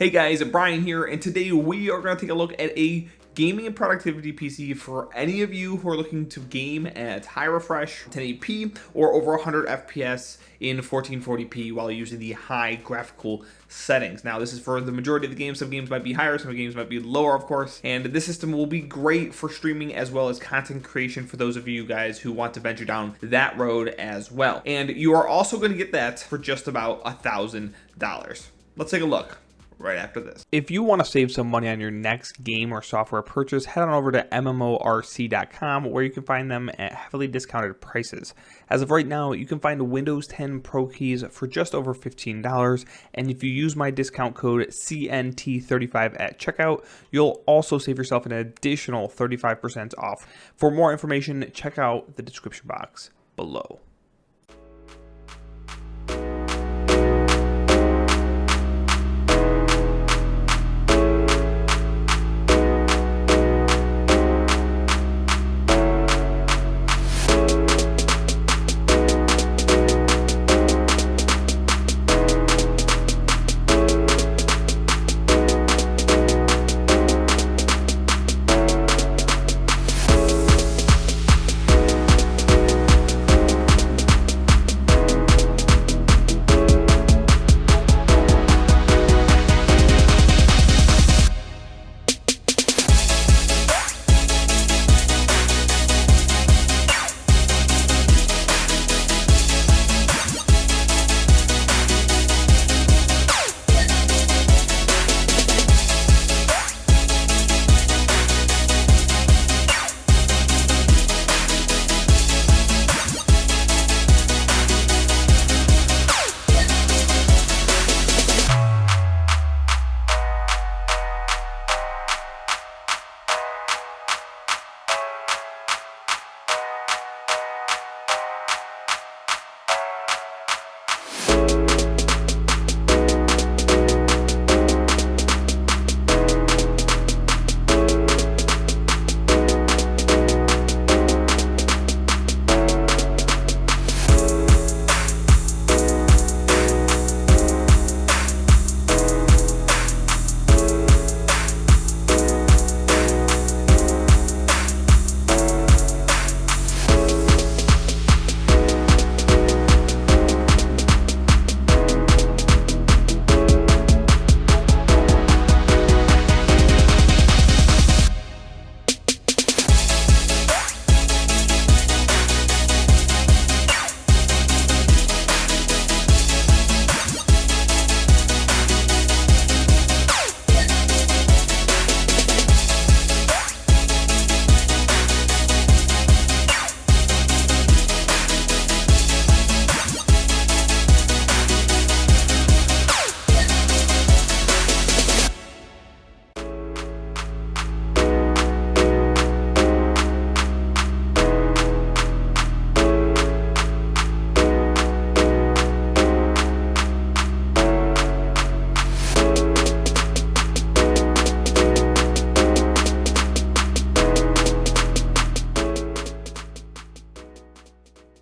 Hey guys, Brian here, and today we are going to take a look at a gaming and productivity PC for any of you who are looking to game at high refresh 1080p or over 100 FPS in 1440p while using the high graphical settings. Now, this is for the majority of the games. Some games might be higher, some games might be lower, of course, and this system will be great for streaming as well as content creation for those of you guys who want to venture down that road as well. And you are also going to get that for just about $1,000. Let's take a look right after this. If you want to save some money on your next game or software purchase, head on over to mmorc.com where you can find them at heavily discounted prices. As of right now, you can find Windows 10 Pro keys for just over $15, and if you use my discount code CNT35 at checkout, you'll also save yourself an additional 35% off. For more information, check out the description box below.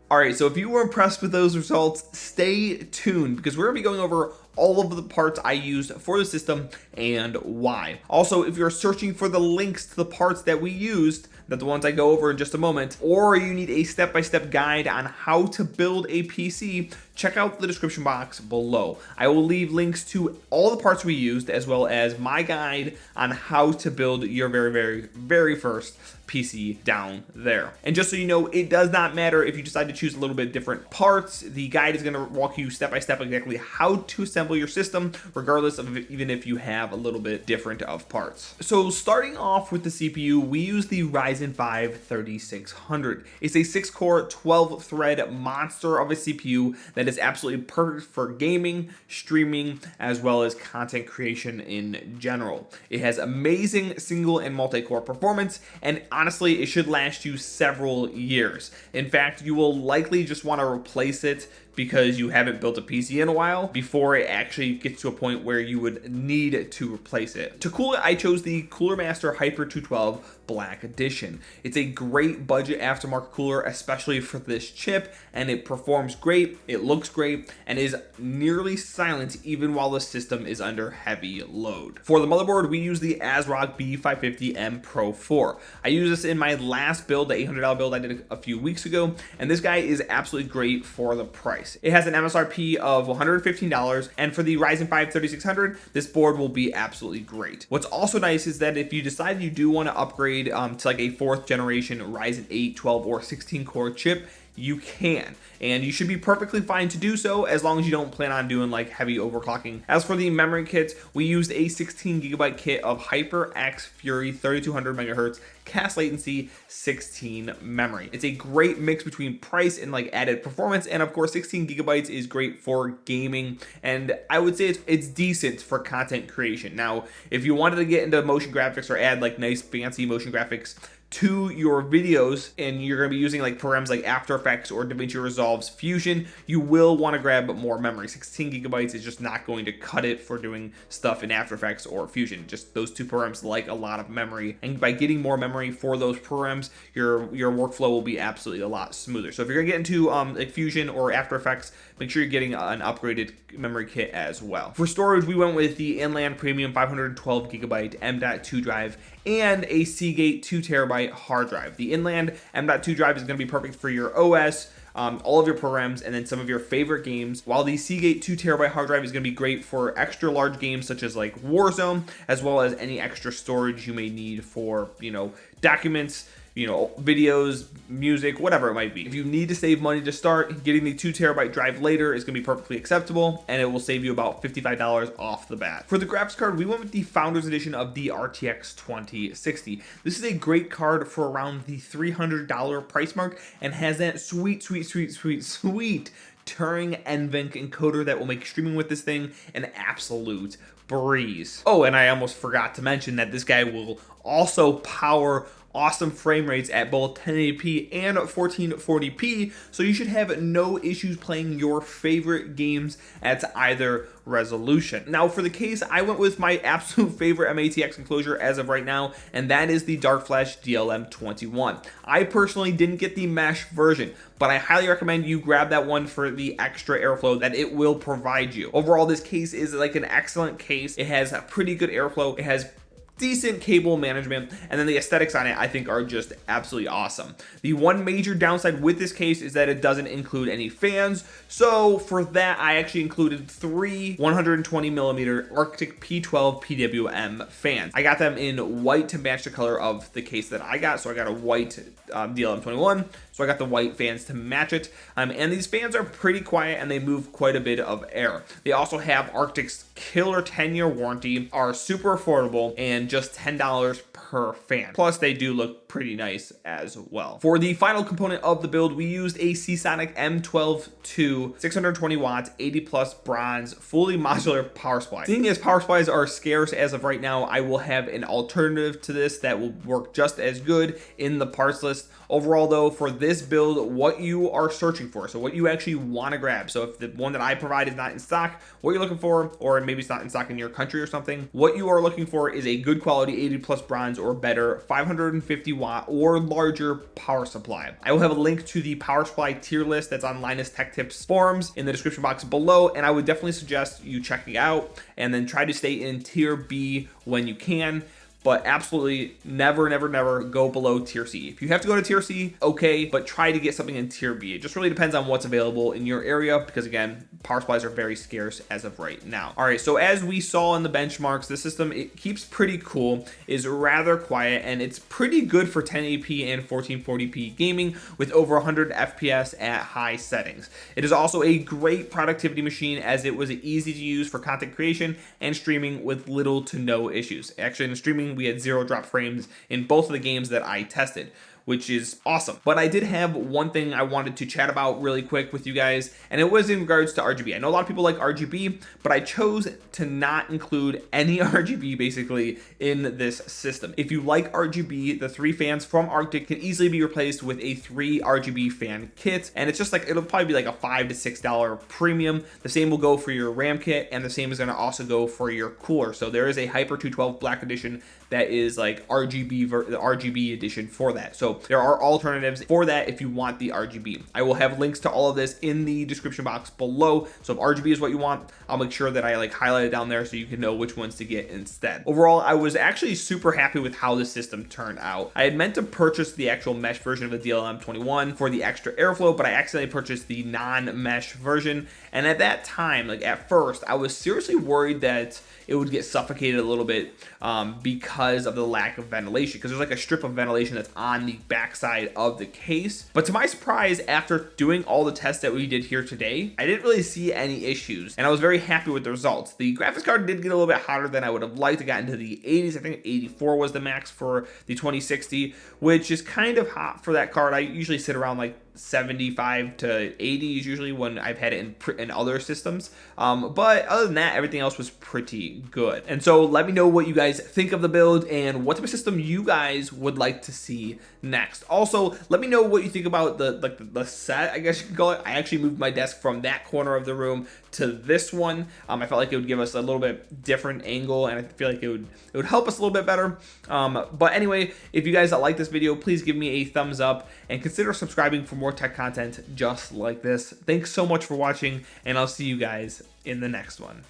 Alright, so if you were impressed with those results, stay tuned because we're going to be going over all of the parts I used for the system and why. Also, if you're searching for the links to the parts that we used, that the ones I go over in just a moment, or you need a step-by-step guide on how to build a PC, check out the description box below. I will leave links to all the parts we used as well as my guide on how to build your very first PC down there. And just so you know, it does not matter if you decide to choose a little bit different parts. The guide is going to walk you step by step exactly how to assemble your system, regardless of even if you have a little bit different of parts. So starting off with the CPU, we use the Ryzen 5 3600. It's a 6-core, 12-thread monster of a CPU that is absolutely perfect for gaming, streaming, as well as content creation in general. It has amazing single and multi-core performance, and honestly, it should last you several years. In fact, you will likely just want to replace it because you haven't built a PC in a while before it actually gets to a point where you would need to replace it. To cool it, I chose the Cooler Master Hyper 212 Black Edition. It's a great budget aftermarket cooler, especially for this chip, and it performs great, it looks great, and is nearly silent even while the system is under heavy load. For the motherboard, we use the ASRock B550M Pro 4. I used this in my last build, the $800 build I did a few weeks ago, and this guy is absolutely great for the price. It has an MSRP of $115, and for the Ryzen 5 3600, this board will be absolutely great. What's also nice is that if you decide you do want to upgrade to like a 4th generation Ryzen 8, 12, or 16 core chip, you can, and you should be perfectly fine to do so as long as you don't plan on doing like heavy overclocking. As for the memory kits, we used a 16GB kit of HyperX Fury 3200 MHz cast latency 16 memory. It's a great mix between price and like added performance, and of course 16GB is great for gaming, and I would say it's decent for content creation. Now, if you wanted to get into motion graphics or add like nice fancy motion graphics to your videos, and you're going to be using like programs like After Effects or DaVinci Resolve's Fusion, you will want to grab more memory. 16GB is just not going to cut it for doing stuff in After Effects or Fusion. Just those two programs like a lot of memory, and by getting more memory for those programs, your workflow will be absolutely a lot smoother. So if you're going to get into like Fusion or After Effects, make sure you're getting an upgraded memory kit as well. For storage, we went with the Inland Premium 512GB M.2 drive and a Seagate 2TB hard drive. The Inland M.2 drive is going to be perfect for your OS, all of your programs, and then some of your favorite games, while the Seagate 2TB hard drive is going to be great for extra large games such as like Warzone, as well as any extra storage you may need for, documents, videos, music, whatever it might be. If you need to save money to start, getting the 2TB drive later is going to be perfectly acceptable, and it will save you about $55 off the bat. For the graphics card, we went with the Founders Edition of the RTX 2060. This is a great card for around the $300 price mark, and has that sweet Turing NVENC encoder that will make streaming with this thing an absolute breeze. Oh, and I almost forgot to mention that this guy will also power awesome frame rates at both 1080p and 1440p, so you should have no issues playing your favorite games at either resolution. Now for the case, I went with my absolute favorite MATX enclosure as of right now, and that is the Dark Flash DLM21. I personally didn't get the mesh version, but I highly recommend you grab that one for the extra airflow that it will provide you. Overall, this case is like an excellent case. It has a pretty good airflow. It has decent cable management, and then the aesthetics on it I think are just absolutely awesome. The one major downside with this case is that it doesn't include any fans, so for that I actually included 3 120mm Arctic P12 PWM fans. I got them in white to match the color of the case that I got, so I got a white DLM21, so I got the white fans to match it, and these fans are pretty quiet and they move quite a bit of air. They also have Arctic's killer 10-year warranty, are super affordable, and just $10 per fan. Plus they do look pretty nice as well. For the final component of the build, we used a Seasonic M12-2 620 watts 80 plus bronze fully modular power supply. Seeing as power supplies are scarce as of right now, I will have an alternative to this that will work just as good in the parts list. Overall though, for this build, what you are searching for, so what you actually want to grab, so if the one that I provide is not in stock, what you're looking for, or maybe it's not in stock in your country or something, what you are looking for is a good quality 80 plus bronze or better 550 watt or larger power supply. I will have a link to the power supply tier list that's on Linus Tech Tips forums in the description box below, and I would definitely suggest you checking it out and then try to stay in tier B when you can. But absolutely never go below tier C. If you have to go to tier C, okay, but try to get something in tier B. It just really depends on what's available in your area, because again, power supplies are very scarce as of right now. All right, so as we saw in the benchmarks, the system, it keeps pretty cool, is rather quiet, and it's pretty good for 1080p and 1440p gaming with over 100 FPS at high settings. It is also a great productivity machine, as it was easy to use for content creation and streaming with little to no issues. Actually, in streaming, we had 0 drop frames in both of the games that I tested. which is awesome. But I did have one thing I wanted to chat about really quick with you guys, and it was in regards to RGB. I know a lot of people like RGB, but I chose to not include any RGB basically in this system. If you like RGB, the 3 fans from Arctic can easily be replaced with a 3 RGB fan kit, and it's just like, it'll probably be like a $5 to $6 premium. The same will go for your RAM kit, and the same is going to also go for your cooler. So there is a Hyper 212 Black Edition that is like RGB, the RGB edition for that. So there are alternatives for that if you want the RGB. I will have links to all of this in the description box below. So if RGB is what you want, I'll make sure that I like highlight it down there so you can know which ones to get instead. Overall, I was actually super happy with how the system turned out. I had meant to purchase the actual mesh version of the DLM21 for the extra airflow, but I accidentally purchased the non-mesh version. And at that time, like at first, I was seriously worried that it would get suffocated a little bit because of the lack of ventilation, because there's like a strip of ventilation that's on the backside of the case. But to my surprise, after doing all the tests that we did here today, I didn't really see any issues, and I was very happy with the results. The graphics card did get a little bit hotter than I would have liked. It got into the 80s. I think 84 was the max for the 2060, which is kind of hot for that card. I usually sit around like 75 to 80 is usually when I've had it in other systems, but other than that, everything else was pretty good. And so let me know what you guys think of the build and what type of system you guys would like to see next. Also, let me know what you think about the set, I guess you could call it. I actually moved my desk from that corner of the room to this one. I felt like it would give us a little bit different angle, and I feel like it would help us a little bit better. But anyway, if you guys like this video, please give me a thumbs up and consider subscribing for more tech content just like this. Thanks so much for watching, and I'll see you guys in the next one.